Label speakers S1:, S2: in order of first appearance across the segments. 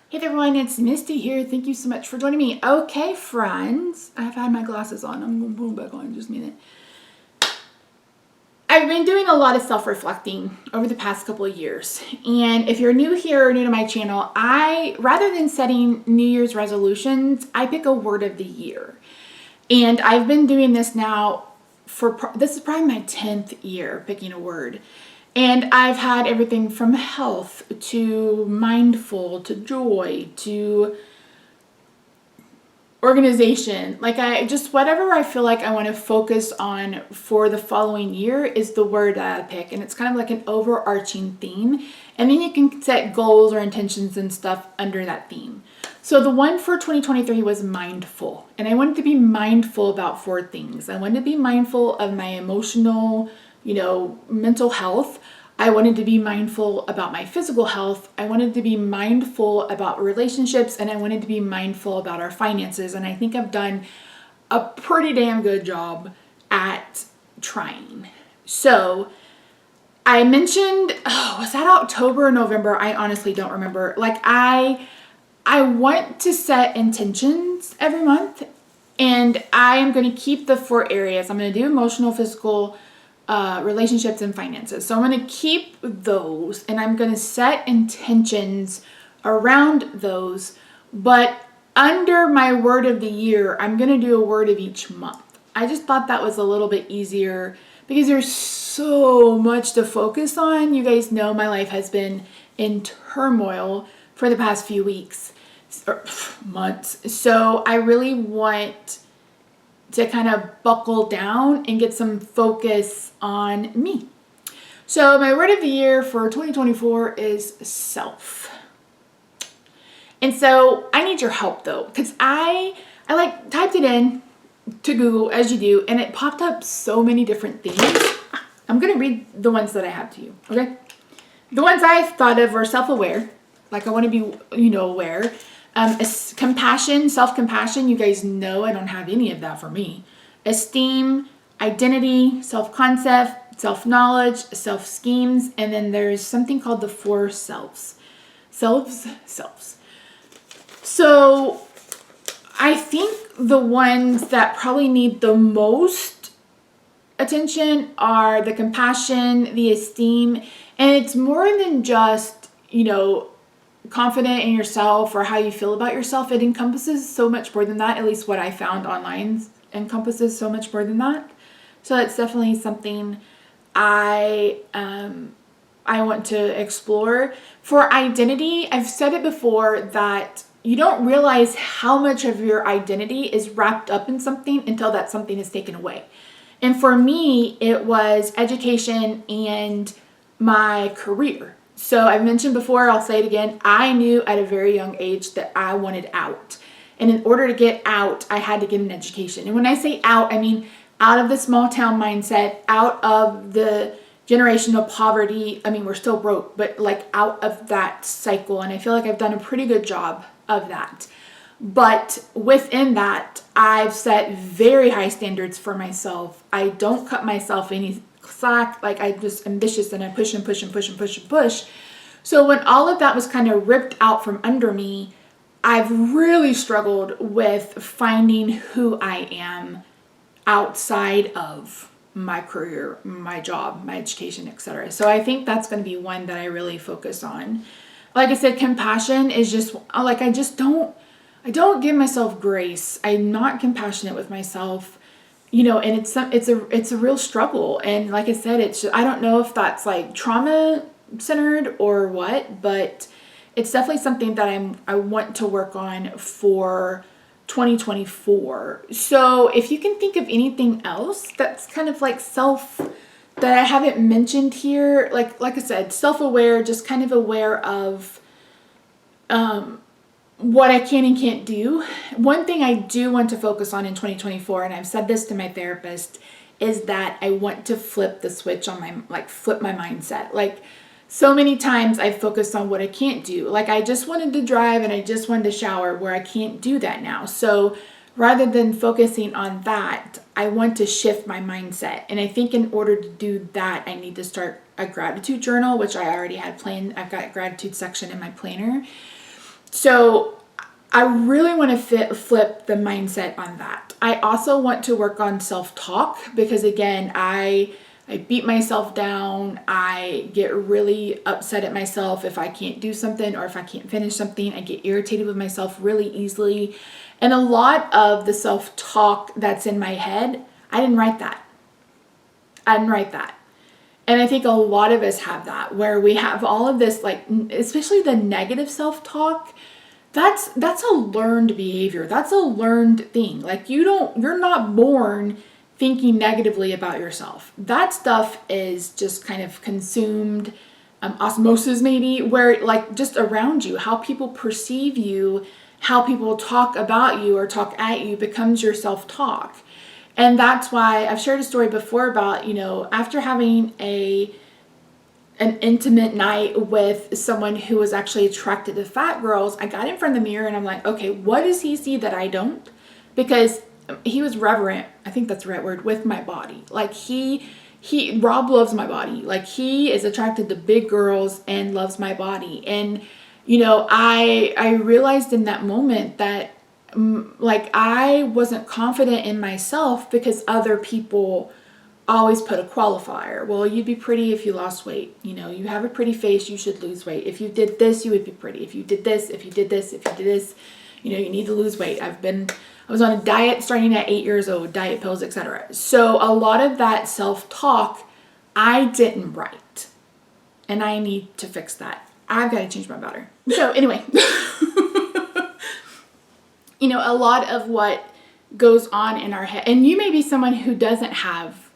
S1: Hey everyone, it's Misty here. Thank you so much for joining me. Okay, friends, I've had my glasses on. I'm going to put them back on in just a minute. I've been doing a lot of self-reflecting over the past couple of years. And if you're new here or new to my channel, rather than setting New Year's resolutions, I pick a word of the year. And I've been doing this now this is probably my 10th year picking a word. And I've had everything from health to mindful to joy to organization. Like whatever I feel like I want to focus on for the following year is the word that I pick. And it's kind of like an overarching theme. And then you can set goals or intentions and stuff under that theme. So the one for 2023 was mindful. And I wanted to be mindful about 4 things. I wanted to be mindful of my emotional, mental health. I wanted to be mindful about my physical health. I wanted to be mindful about relationships, and I wanted to be mindful about our finances. And I think I've done a pretty damn good job at trying. So I mentioned, was that October or November? I honestly don't remember. I want to set intentions every month, and I am going to keep the 4 areas. I'm going to do emotional, physical, relationships, and finances. So I'm going to keep those, and I'm going to set intentions around those. But under my word of the year, I'm going to do a word of each month. I just thought that was a little bit easier because there's so much to focus on. You guys know my life has been in turmoil for the past few weeks or months. So I really want to kind of buckle down and get some focus on me. So my word of the year for 2024 is self. And so I need your help though, because I typed it in to Google as you do, and it popped up so many different things. I'm going to read the ones that I have to you, okay? The ones I thought of were self-aware, like I want to be, aware. Compassion, self-compassion, you guys know I don't have any of that for me. Esteem, identity, self-concept, self-knowledge, self-schemes, and then there's something called the 4 selves. Selves. So I think the ones that probably need the most attention are the compassion, the esteem, and it's more than just, confident in yourself or how you feel about yourself. It encompasses so much more than that. At least what I found online encompasses so much more than that. So it's definitely something I want to explore. For identity, I've said it before that you don't realize how much of your identity is wrapped up in something until that something is taken away. And for me, it was education and my career. So I've mentioned before, I'll say it again, I knew at a very young age that I wanted out. And in order to get out, I had to get an education. And when I say out, I mean out of the small town mindset, out of the generational poverty. I mean, we're still broke, but out of that cycle. And I feel like I've done a pretty good job of that. But within that, I've set very high standards for myself. I don't cut myself any slack. I'm just ambitious and I push and push and push and push and push. So when all of that was kind of ripped out from under me, I've really struggled with finding who I am outside of my career, my job, my education, etc. So I think that's going to be one that I really focus on. Like I said, compassion is just I don't give myself grace. I'm not compassionate with myself. And it's a real struggle. And like I said, I don't know if that's like trauma centered or what, but it's definitely something that I want to work on for 2024. So if you can think of anything else that's kind of like self that I haven't mentioned here, like I said, self-aware, just kind of aware of what I can and can't do. One thing I do want to focus on in 2024, and I've said this to my therapist, is that I want to flip the switch on flip my mindset. So many times I've focused on what I can't do. I just wanted to drive and I just wanted to shower, where I can't do that now. So rather than focusing on that, I want to shift my mindset. And I think in order to do that, I need to start a gratitude journal, which I already had planned. I've got a gratitude section in my planner. So I really want to flip the mindset on that. I also want to work on self-talk because, again, I beat myself down. I get really upset at myself if I can't do something or if I can't finish something. I get irritated with myself really easily. And a lot of the self-talk that's in my head, I didn't write that. And I think a lot of us have that, where we have all of this, like, especially the negative self-talk. That's a learned behavior. That's a learned thing. Like, you're not born thinking negatively about yourself. That stuff is just kind of consumed, osmosis maybe, where, like, just around you, how people perceive you, how people talk about you or talk at you becomes your self-talk. And that's why I've shared a story before about, after having an intimate night with someone who was actually attracted to fat girls, I got in front of the mirror and I'm like, okay, what does he see that I don't? Because he was reverent, I think that's the right word, with my body. Like, Rob loves my body. Like, he is attracted to big girls and loves my body. And, I realized in that moment that, like, I wasn't confident in myself because other people always put a qualifier. Well, you'd be pretty if you lost weight. You have a pretty face, you should lose weight. If you did this, you would be pretty. If you did this, if you did this, if you did this, you need to lose weight. I was on a diet starting at 8 years old, diet pills, etc. So a lot of that self-talk, I didn't write. And I need to fix that. I've got to change my butter. So anyway, a lot of what goes on in our head, and you may be someone who doesn't have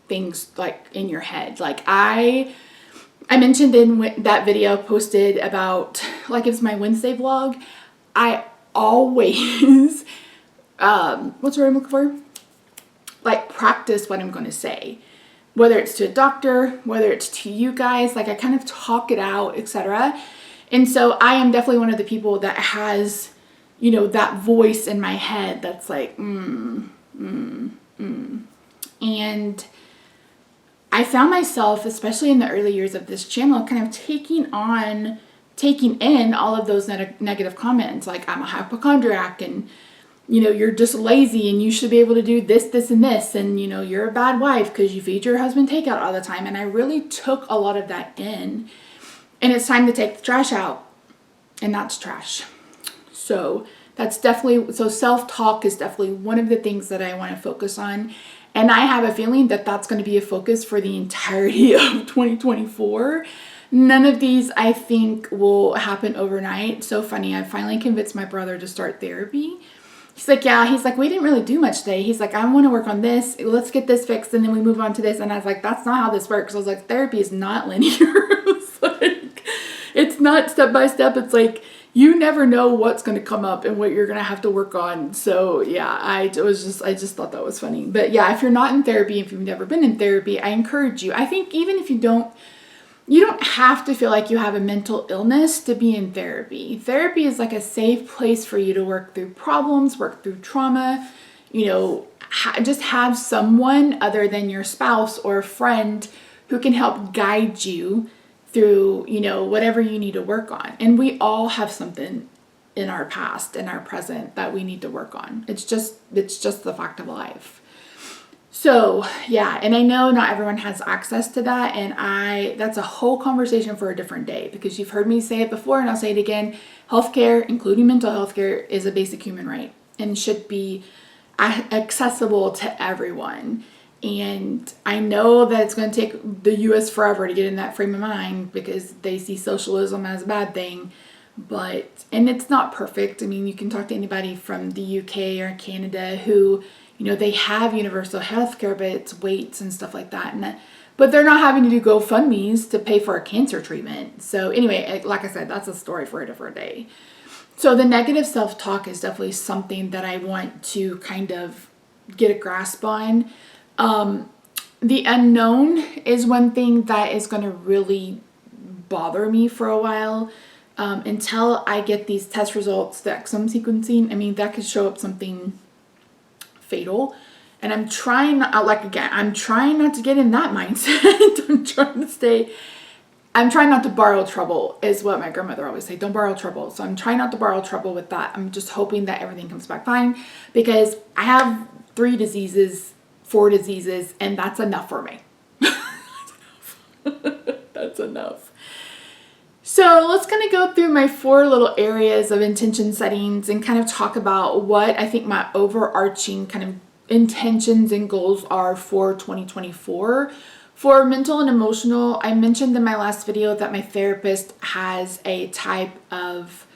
S1: things like in your head. Like I mentioned in that video posted about, like, it's my Wednesday vlog. I always, what's the word I'm looking for? Like, practice what I'm going to say, whether it's to a doctor, whether it's to you guys, like I kind of talk it out, etc. And so I am definitely one of the people that has, that voice in my head that's like, And I found myself, especially in the early years of this channel, kind of taking in all of those negative comments. Like, I'm a hypochondriac and, you're just lazy and you should be able to do this, this, and this. And, you're a bad wife because you feed your husband takeout all the time. And I really took a lot of that in. And it's time to take the trash out. And that's trash. So self-talk is definitely one of the things that I want to focus on. And I have a feeling that that's going to be a focus for the entirety of 2024. None of these, I think, will happen overnight. So funny. I finally convinced my brother to start therapy. He's like, yeah. He's like, we didn't really do much today. He's like, I want to work on this. Let's get this fixed. And then we move on to this. And I was like, that's not how this works. I was like, therapy is not linear. It's not step by step. It's like, you never know what's going to come up and what you're going to have to work on. So yeah, I just thought that was funny. But yeah, if you're not in therapy, if you've never been in therapy, I encourage you. I think even if you don't have to feel like you have a mental illness to be in therapy. Therapy is like a safe place for you to work through problems, work through trauma, just have someone other than your spouse or a friend who can help guide you through, whatever you need to work on. And we all have something in our past, in our present, that we need to work on. It's just the fact of life. So yeah, and I know not everyone has access to that, and that's a whole conversation for a different day, because you've heard me say it before and I'll say it again. Healthcare, including mental health care, is a basic human right and should be accessible to everyone. And I know that it's going to take the U.S. forever to get in that frame of mind because they see socialism as a bad thing. And it's not perfect. I mean, you can talk to anybody from the UK or Canada who, they have universal health care, but it's weights and stuff like that. But they're not having to do GoFundMes to pay for a cancer treatment. So anyway, like I said, that's a story for a different day. So the negative self-talk is definitely something that I want to kind of get a grasp on. The unknown is one thing that is going to really bother me for a while, until I get these test results, the exome sequencing. I mean, that could show up something fatal. And I'm trying not to get in that mindset. I'm trying to stay I'm trying not to borrow trouble is what my grandmother always said. Don't borrow trouble. So I'm trying not to borrow trouble with that. I'm just hoping that everything comes back fine because I have 4 diseases, and that's enough for me. That's enough. So let's kind of go through my 4 little areas of intention settings and kind of talk about what I think my overarching kind of intentions and goals are for 2024. For mental and emotional, I mentioned in my last video that my therapist has a type of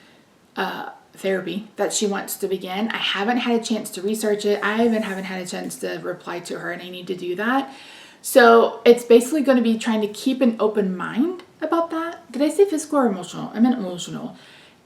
S1: therapy that she wants to begin. I haven't had a chance to research it. I even haven't had a chance to reply to her, and I need to do that. So it's basically going to be trying to keep an open mind about that. Did I say physical or emotional? I meant emotional.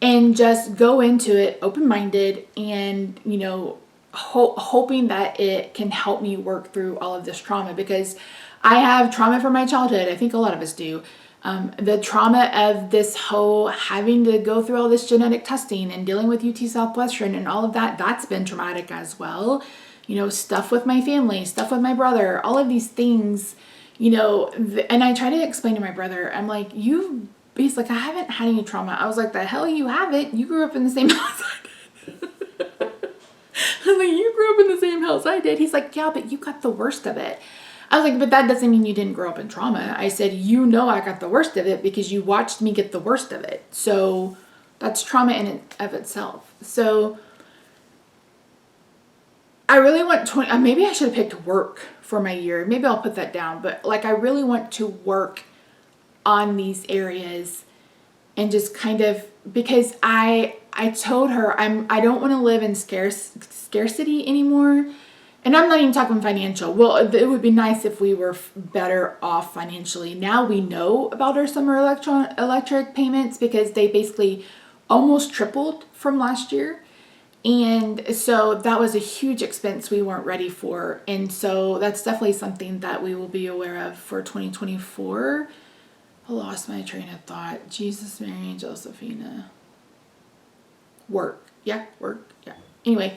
S1: And just go into it open-minded and, you know, hoping that it can help me work through all of this trauma, because I have trauma from my childhood. I think a lot of us do. The trauma of this whole having to go through all this genetic testing and dealing with UT Southwestern and all of that, that's been traumatic as well. You know, stuff with my family, stuff with my brother, all of these things, you know, and I try to explain to my brother, I'm like, he's like, I haven't had any trauma. I was like, the hell you haven't? You grew up in the same house I did. I was like, you grew up in the same house I did. He's like, yeah, but you got the worst of it. I was like, but that doesn't mean you didn't grow up in trauma. I said, you know, I got the worst of it because you watched me get the worst of it. So that's trauma in and of itself. So I really want maybe I should have picked work for my year. Maybe I'll put that down. But like, I really want to work on these areas and just kind of, because I told her I don't want to live in scarcity anymore. And I'm not even talking financial. Well, it would be nice if we were better off financially. Now we know about our summer electric payments because they basically almost tripled from last year. And so that was a huge expense we weren't ready for. And so that's definitely something that we will be aware of for 2024. I lost my train of thought. Jesus, Mary, and Josephina. Work. Yeah, work. Yeah. Anyway.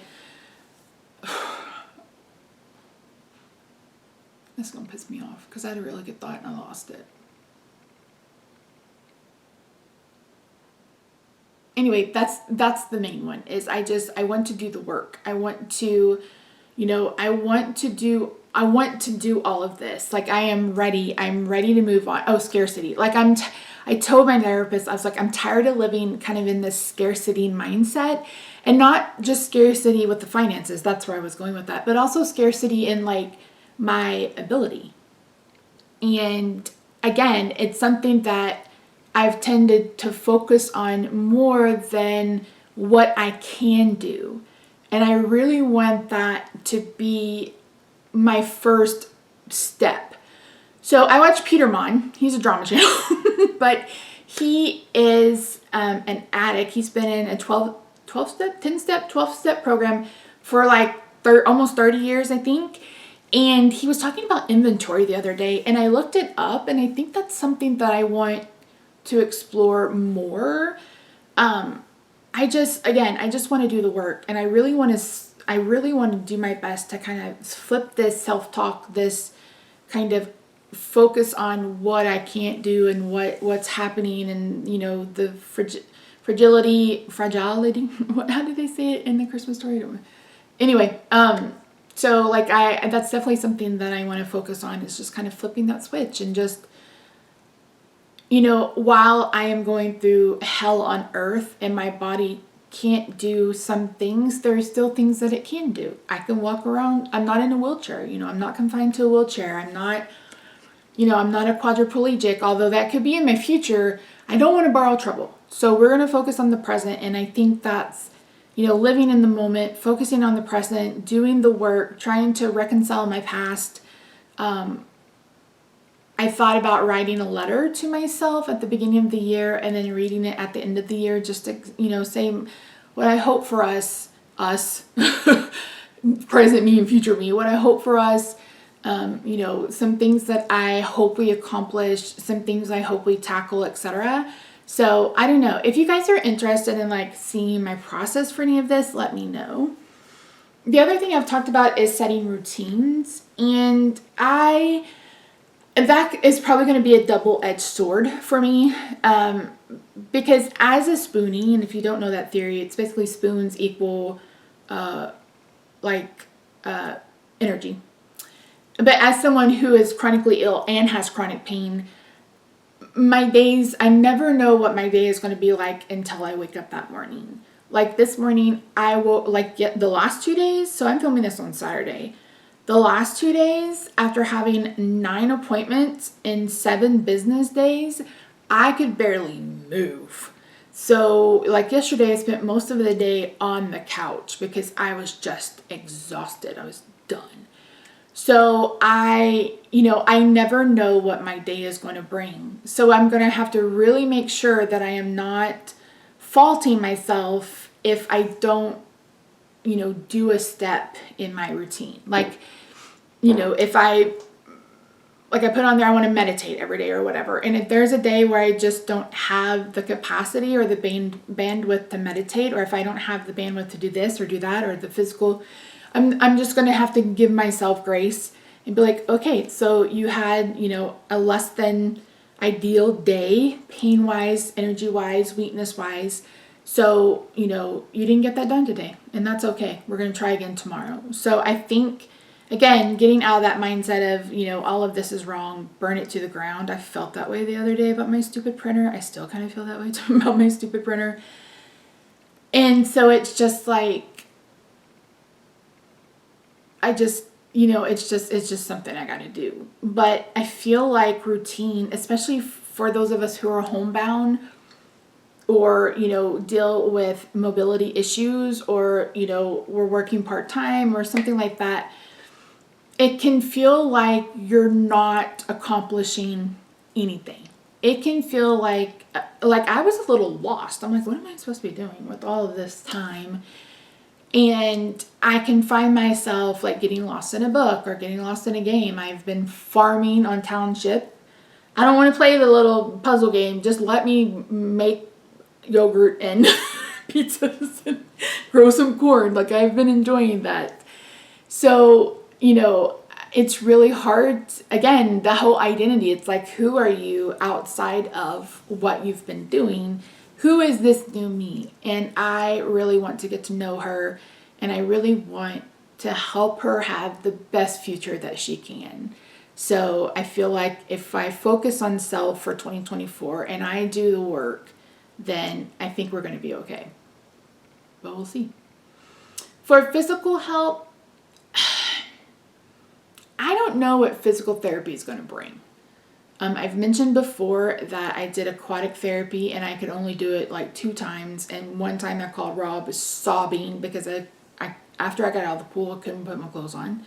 S1: That's going to piss me off because I had a really good thought and I lost it. Anyway, that's the main one is I want to do the work. I want to, you know, I want to do all of this. Like I am ready. I'm ready to move on. Oh, scarcity. Like I told my therapist, I was like, I'm tired of living kind of in this scarcity mindset, and not just scarcity with the finances. That's where I was going with that, but also scarcity in like my ability. And again, it's something that I've tended to focus on more than what I can do. And I really want that to be my first step. So I watch Peter Mon. He's a drama channel, but he is an addict. He's been in a 12-step program for like almost 30 years, I think. And he was talking about inventory the other day, and I looked it up, and I think that's something that I want to explore more. I just want to do the work, and I really want to do my best to kind of flip this self-talk, this kind of focus on what I can't do and what's happening, and you know, the fragility. How did they say it in the Christmas story? Anyway, so like that's definitely something that I want to focus on, is just kind of flipping that switch and just, you know, while I am going through hell on earth and my body can't do some things, there are still things that it can do. I can walk around. I'm not in a wheelchair. You know, I'm not confined to a wheelchair. I'm not a quadriplegic, although that could be in my future. I don't want to borrow trouble. So we're going to focus on the present. And I think that's, you know, living in the moment, focusing on the present, doing the work, trying to reconcile my past. I thought about writing a letter to myself at the beginning of the year and then reading it at the end of the year, just to, you know, say what I hope for us, present me and future me, what I hope for us, you know, some things that I hope we accomplish, some things I hope we tackle, etc. So I don't know. If you guys are interested in like seeing my process for any of this, let me know. The other thing I've talked about is setting routines. And And that is probably going to be a double-edged sword for me, because as a spoonie, and if you don't know that theory, it's basically spoons equal like energy. But as someone who is chronically ill and has chronic pain, my days, I never know what my day is going to be like until I wake up that morning. Like this morning, I will, like, get the last 2 days, so I'm filming this on Saturday. The last 2 days, after having 9 appointments in 7 business days, I could barely move. So, like yesterday, I spent most of the day on the couch because I was just exhausted. I was done. So I never know what my day is going to bring. So I'm going to have to really make sure that I am not faulting myself if I don't, do a step in my routine. Like, if I put on there, I want to meditate every day or whatever. And if there's a day where I just don't have the capacity or the bandwidth to meditate, or if I don't have the bandwidth to do this or do that, or the physical, I'm just going to have to give myself grace and be like, okay, so you had, a less than ideal day, pain-wise, energy-wise, weakness-wise. So, you didn't get that done today, and that's okay. We're going to try again tomorrow. So I think, again, getting out of that mindset of, all of this is wrong, burn it to the ground. I felt that way the other day about my stupid printer. I still kind of feel that way about my stupid printer. And so it's just like, it's just something I got to do. But I feel like routine, especially for those of us who are homebound or, deal with mobility issues, or, we're working part-time or something like that, it can feel like you're not accomplishing anything. It can feel like I was a little lost. I'm like, what am I supposed to be doing with all of this time? And I can find myself like getting lost in a book or getting lost in a game. I've been farming on Township. I don't want to play the little puzzle game. Just let me make yogurt and pizzas and grow some corn. Like, I've been enjoying that. So, it's really hard. Again, the whole identity. It's like, who are you outside of what you've been doing? Who is this new me? And I really want to get to know her, and I really want to help her have the best future that she can. So I feel like if I focus on self for 2024 and I do the work, then I think we're going to be okay. But we'll see. For physical help, I don't know what physical therapy is going to bring. I've mentioned before that I did aquatic therapy and I could only do it like 2 times. And one time I called Rob sobbing because after I got out of the pool, I couldn't put my clothes on.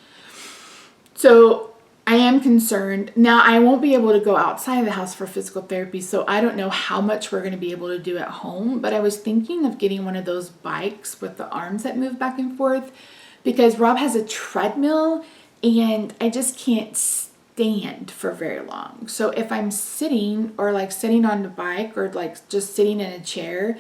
S1: So I am concerned. Now, I won't be able to go outside of the house for physical therapy, so I don't know how much we're going to be able to do at home. But I was thinking of getting one of those bikes with the arms that move back and forth, because Rob has a treadmill and I just can't stand for very long. So if I'm sitting on the bike or like just sitting in a chair,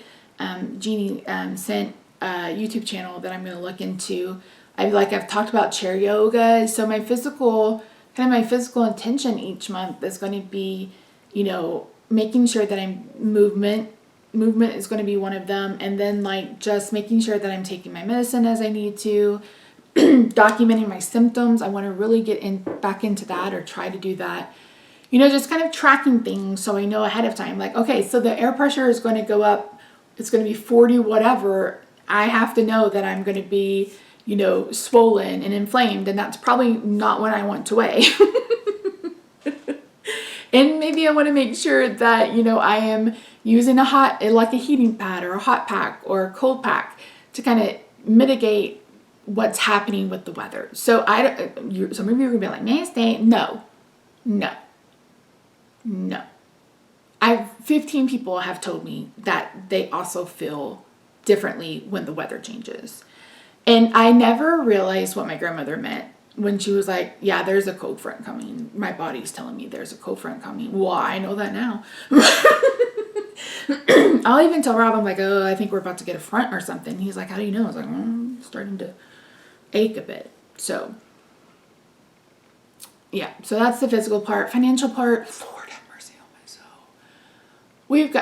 S1: Jeannie sent a YouTube channel that I'm going to look into. I've talked about chair yoga. So my physical intention each month is going to be, making sure that I'm movement is going to be one of them. And then like just making sure that I'm taking my medicine as I need to, documenting my symptoms. I want to really get back into that, or try to do that. Just kind of tracking things so I know ahead of time. Like, okay, so the air pressure is going to go up. It's going to be 40 whatever. I have to know that I'm going to be, swollen and inflamed, and that's probably not what I want to weigh. And maybe I want to make sure that, I am using a heating pad or a hot pack or a cold pack to kind of mitigate what's happening with the weather. So some of you are gonna be like, nasty. No. 15 people have told me that they also feel differently when the weather changes. And I never realized what my grandmother meant when she was like, yeah, there's a cold front coming. My body's telling me there's a cold front coming. Well, I know that now. I'll even tell Rob, I'm like, oh, I think we're about to get a front or something. He's like, how do you know? I was like, I'm starting to ache a bit. So yeah, so that's the physical part. Financial part, Lord have mercy on my soul.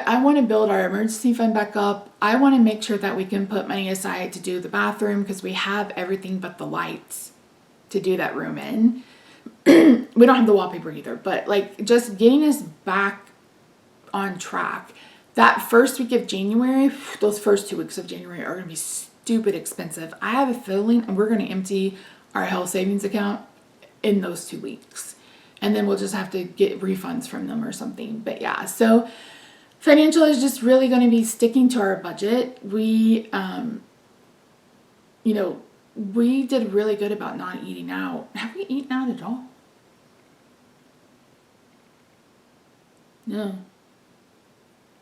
S1: I want to build our emergency fund back up. I want to make sure that we can put money aside to do the bathroom because we have everything but the lights to do that room in. We don't have the wallpaper either, but like just getting us back on track. That first week of January, those first 2 weeks of January are going to be stupid expensive. I have a feeling we're going to empty our health savings account in those 2 weeks. And then we'll just have to get refunds from them or something. But yeah, so financial is just really going to be sticking to our budget. We, we did really good about not eating out. Have we eaten out at all? No.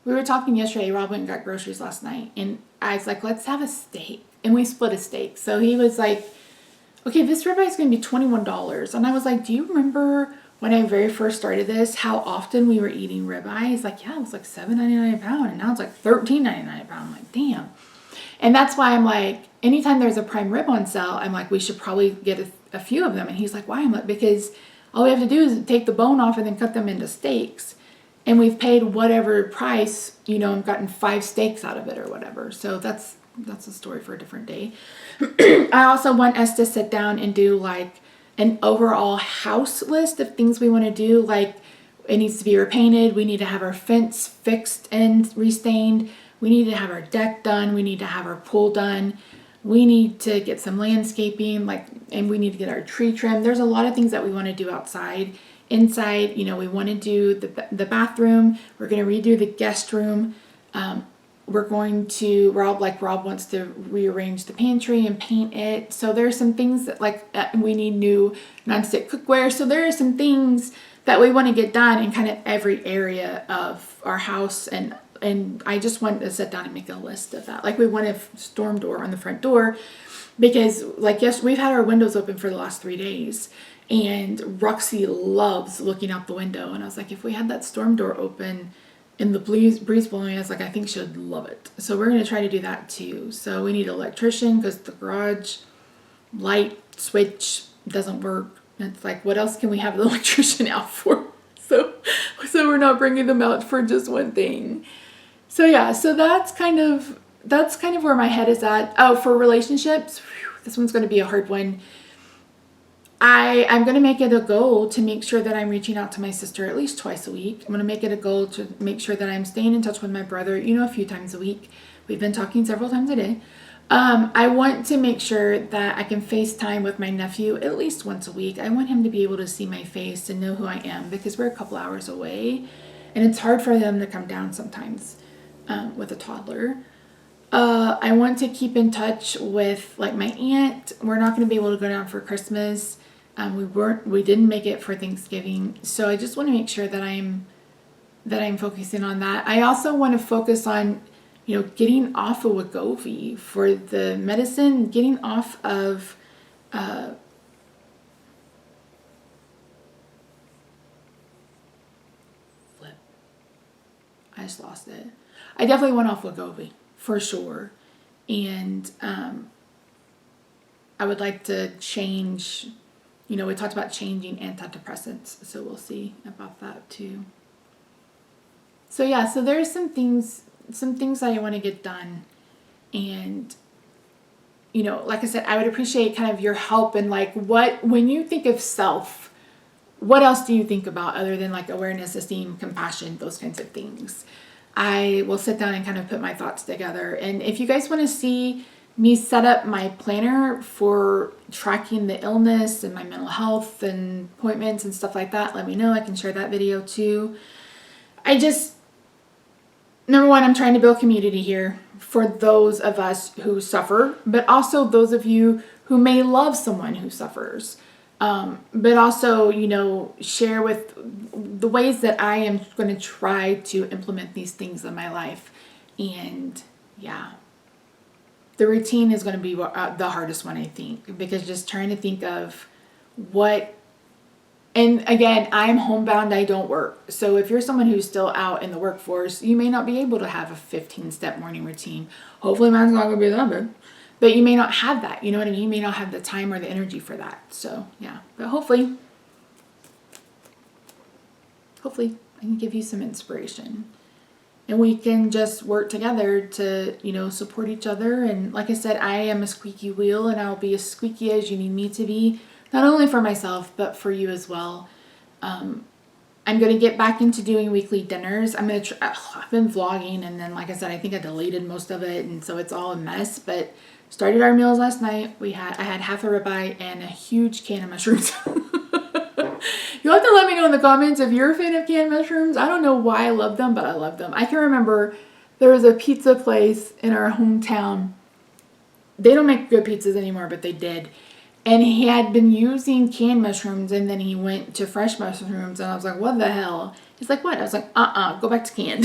S1: We were talking yesterday. Rob went and got groceries last night. And I was like, let's have a steak. And we split a steak. So he was like, okay, this ribeye is going to be $21. And I was like, do you remember when I very first started this, how often we were eating ribeye? He's like, yeah, it was like $7.99 a pound. And now it's like $13.99 a pound. I'm like, damn. And that's why I'm like, anytime there's a prime rib on sale, I'm like, we should probably get a few of them. And he's like, why? I'm like, because all we have to do is take the bone off and then cut them into steaks. And we've paid whatever price, and gotten 5 steaks out of it or whatever. So that's a story for a different day. I also want us to sit down and do like an overall house list of things we want to do. Like it needs to be repainted. We need to have our fence fixed and restained. We need to have our deck done. We need to have our pool done. We need to get some landscaping, and we need to get our tree trimmed. There's a lot of things that we want to do outside. Inside, we want to do the bathroom. We're going to redo the guest room. We're going to, Rob wants to rearrange the pantry and paint it. So there are some things that we need new nonstick cookware. So there are some things that we want to get done in kind of every area of our house. And I just want to sit down and make a list of that. Like we want a storm door on the front door because yes, we've had our windows open for the last 3 days. And Roxy loves looking out the window. And I was like, if we had that storm door open and the breeze blowing, I was like, I think she'd love it. So we're going to try to do that too. So we need an electrician because the garage light switch doesn't work. And it's like, what else can we have the electrician out for? So we're not bringing them out for just one thing. So yeah, so that's kind of where my head is at. Oh, for relationships, this one's going to be a hard one. I'm going to make it a goal to make sure that I'm reaching out to my sister at least twice a week. I'm going to make it a goal to make sure that I'm staying in touch with my brother, a few times a week. We've been talking several times a day. I want to make sure that I can FaceTime with my nephew at least once a week. I want him to be able to see my face and know who I am because we're a couple hours away. And it's hard for them to come down sometimes with a toddler. I want to keep in touch with my aunt. We're not going to be able to go down for Christmas. We didn't make it for Thanksgiving. So I just want to make sure that I'm focusing on that. I also want to focus on, getting off of Wegovy for the medicine, getting off of, flip. I just lost it. I definitely went off Wegovy for sure. And, I would like to change, we talked about changing antidepressants, so we'll see about that too. So yeah, so there's some things I want to get done. And, like I said, I would appreciate kind of your help and when you think of self, what else do you think about other than awareness, esteem, compassion, those kinds of things? I will sit down and kind of put my thoughts together. And if you guys want to see me set up my planner for tracking the illness and my mental health and appointments and stuff like that, let me know. I can share that video too. Number one, I'm trying to build community here for those of us who suffer, but also those of you who may love someone who suffers. But also, share with the ways that I am going to try to implement these things in my life. And yeah. The routine is going to be the hardest one, I think, because just trying to think of and again, I'm homebound, I don't work. So if you're someone who's still out in the workforce, you may not be able to have a 15-step morning routine. Hopefully mine's not going to be that big, but you may not have that. You know what I mean? You may not have the time or the energy for that. So yeah, but hopefully hopefully I can give you some inspiration. And we can just work together to, you know, support each other. And like I said, I am a squeaky wheel, and I'll be as squeaky as you need me to be, not only for myself, but for you as well. I'm going to get back into doing weekly dinners. I'm going to try, I've been vlogging, and then, like I said, I think I deleted most of it, and so it's all a mess. But started our meals last night. I had half a ribeye and a huge can of mushrooms. You'll have to let me know in the comments if you're a fan of canned mushrooms. I don't know why I love them, but I love them. I can remember there was a pizza place in our hometown. They don't make good pizzas anymore, but they did. And he had been using canned mushrooms, and then he went to fresh mushrooms, and I was like, what the hell? He's like, what? I was like, go back to canned.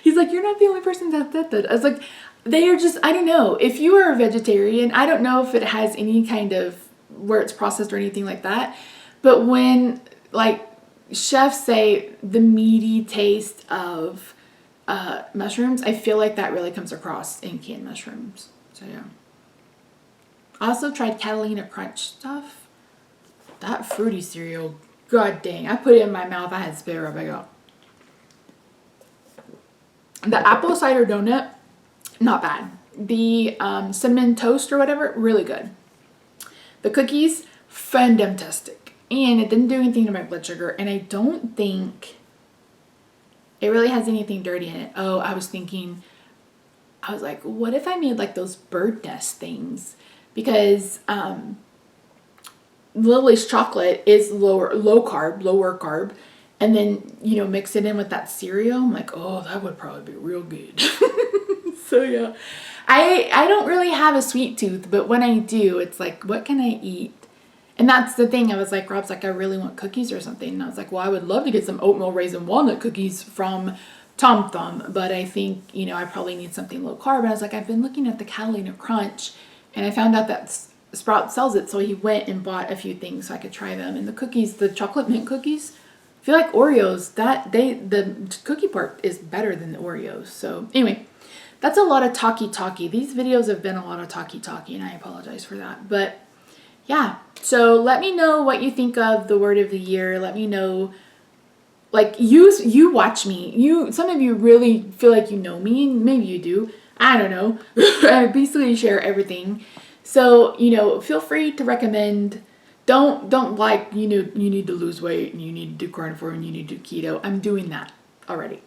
S1: He's like, you're not the only person that said that. I was like, they are just, I don't know. If you are a vegetarian, I don't know if it has any kind of where it's processed or anything like that. But when, like, chefs say the meaty taste of mushrooms, I feel like that really comes across in canned mushrooms. So, yeah. I also tried Catalina Crunch stuff. That fruity cereal, god dang. I put it in my mouth. I had to spit it right back out. The apple cider donut, not bad. The cinnamon toast or whatever, really good. The cookies, fantastic. And it didn't do anything to my blood sugar. And I don't think it really has anything dirty in it. Oh, I was like, what if I made like those bird nest things? Because Lily's chocolate is lower carb. And then, you know, mix it in with that cereal. I'm like, oh, that would probably be real good. So, yeah. I don't really have a sweet tooth, but when I do, it's like, what can I eat? And that's the thing. I was like, Rob's like, I really want cookies or something. And I was like, well, I would love to get some oatmeal raisin walnut cookies from Tom Thumb. But I think, you know, I probably need something low carb. And I was like, I've been looking at the Catalina Crunch, and I found out that Sprout sells it. So he went and bought a few things so I could try them. And the cookies, the chocolate mint cookies, I feel like Oreos, the cookie part is better than the Oreos. So anyway, that's a lot of talky. These videos have been a lot of talky, and I apologize for that. But yeah, so let me know what you think of the word of the year. Let me know, like, you watch me. Some of you really feel like you know me, and maybe you do. I don't know. I basically share everything. So, you know, feel free to recommend. Don't like, you know, you need to lose weight and you need to do carnivore and you need to do keto. I'm doing that already.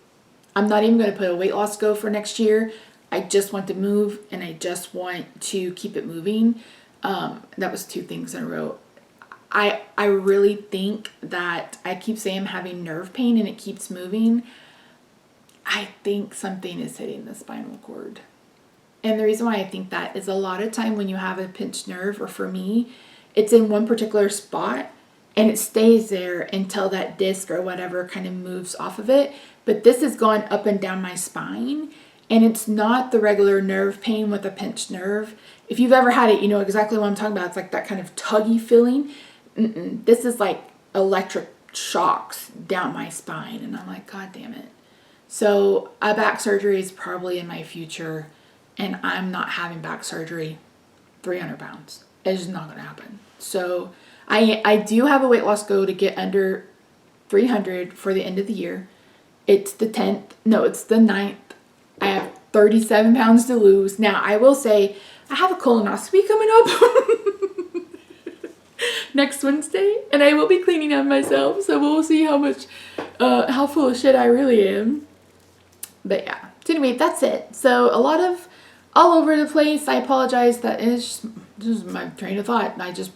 S1: I'm not even going to put a weight loss goal for next year. I just want to move, and I just want to keep it moving. That was 2 things in a row. I really think that I keep saying I'm having nerve pain and it keeps moving. I think something is hitting the spinal cord. And the reason why I think that is a lot of time when you have a pinched nerve, or for me, it's in one particular spot and it stays there until that disc or whatever kind of moves off of it. But this has gone up and down my spine, and it's not the regular nerve pain with a pinched nerve. If you've ever had it, you know exactly what I'm talking about. It's like that kind of tuggy feeling. This is like electric shocks down my spine, and I'm like, God damn it. So a back surgery is probably in my future, and I'm not having back surgery 300 pounds. It's just not going to happen. So I do have a weight loss goal to get under 300 for the end of the year. It's the 10th. No, it's the 9th. I have 37 pounds to lose. Now, I will say I have a colonoscopy coming up next Wednesday, and I will be cleaning up myself. So we'll see how full of shit I really am. But yeah. So anyway, that's it. So a lot of all over the place. I apologize that it's just my train of thought, and I just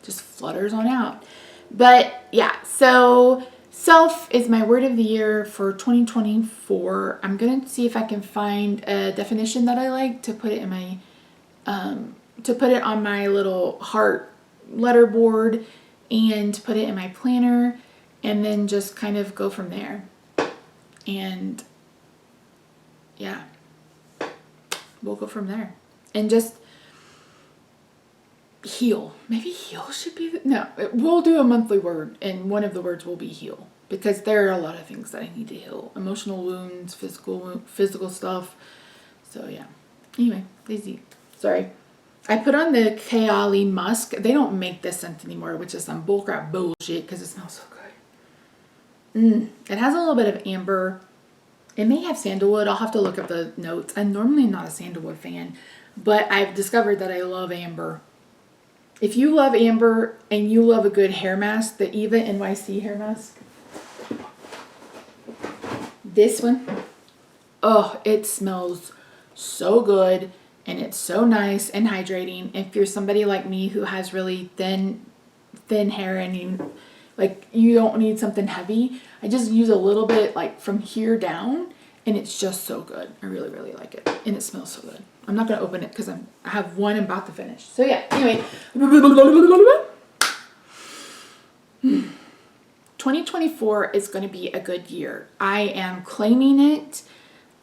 S1: flutters on out. But yeah, so self is my word of the year for 2024. I'm gonna see if I can find a definition that I like to put it in my to put it on my little heart letter board and put it in my planner, and then just kind of go from there. And yeah, we'll go from there and just heal. Maybe heal should be no, we'll do a monthly word, and one of the words will be heal, because there are a lot of things that I need to heal. Emotional wounds, physical stuff. So yeah. Anyway, lazy. Sorry. I put on the Kayali Musk. They don't make this scent anymore, which is some bullcrap bullshit because it smells so good. It has a little bit of amber. It may have sandalwood. I'll have to look up the notes. I'm normally not a sandalwood fan, but I've discovered that I love amber. If you love amber and you love a good hair mask, the Eva NYC hair mask, this one, oh, it smells so good and it's so nice and hydrating. If you're somebody like me who has really thin hair and you don't need something heavy, I just use a little bit like from here down and it's just so good. I really, really like it and it smells so good. I'm not going to open it because I have one I'm about to finish. So yeah, anyway. 2024 is going to be a good year. I am claiming it.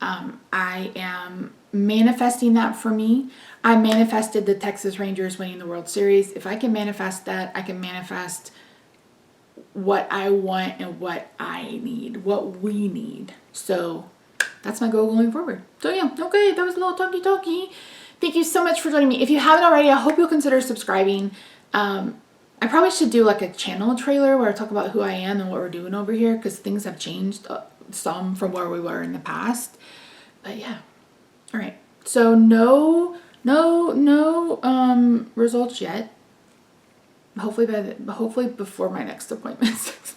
S1: I am manifesting that for me. I manifested the Texas Rangers winning the World Series. If I can manifest that, I can manifest what I want and what I need, what we need. So that's my goal going forward. So yeah, okay, that was a little talky. Thank you so much for joining me. If you haven't already, I hope you'll consider subscribing. I probably should do like a channel trailer where I talk about who I am and what we're doing over here because things have changed some from where we were in the past. But yeah. All right. So no results yet. Hopefully before my next appointment 6 months.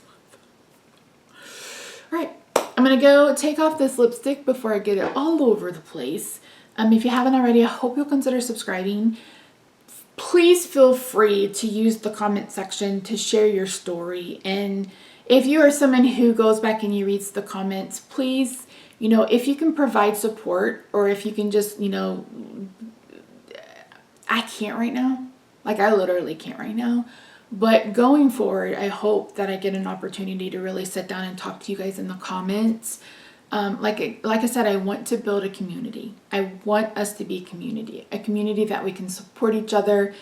S1: All right. I'm going to go take off this lipstick before I get it all over the place. If you haven't already, I hope you'll consider subscribing. Please feel free to use the comment section to share your story. And if you are someone who goes back and you reads the comments, please, if you can provide support or if you can just, I can't right now. Like I literally can't right now. But going forward, I hope that I get an opportunity to really sit down and talk to you guys in the comments. Like I said, I want to build a community. I want us to be a community that we can support each other.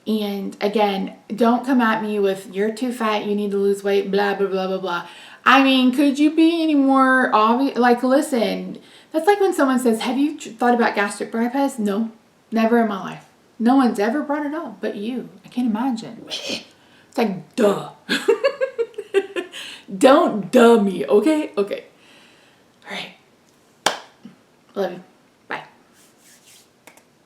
S1: And again, don't come at me with you're too fat, you need to lose weight, blah, blah, blah, blah, blah. I mean, could you be any more obvious? Like, listen, that's like when someone says, have you thought about gastric bypass? No, never in my life. No one's ever brought it up but you. I can't imagine. It's like, duh. Don't duh me, okay? Okay. All right. Love you.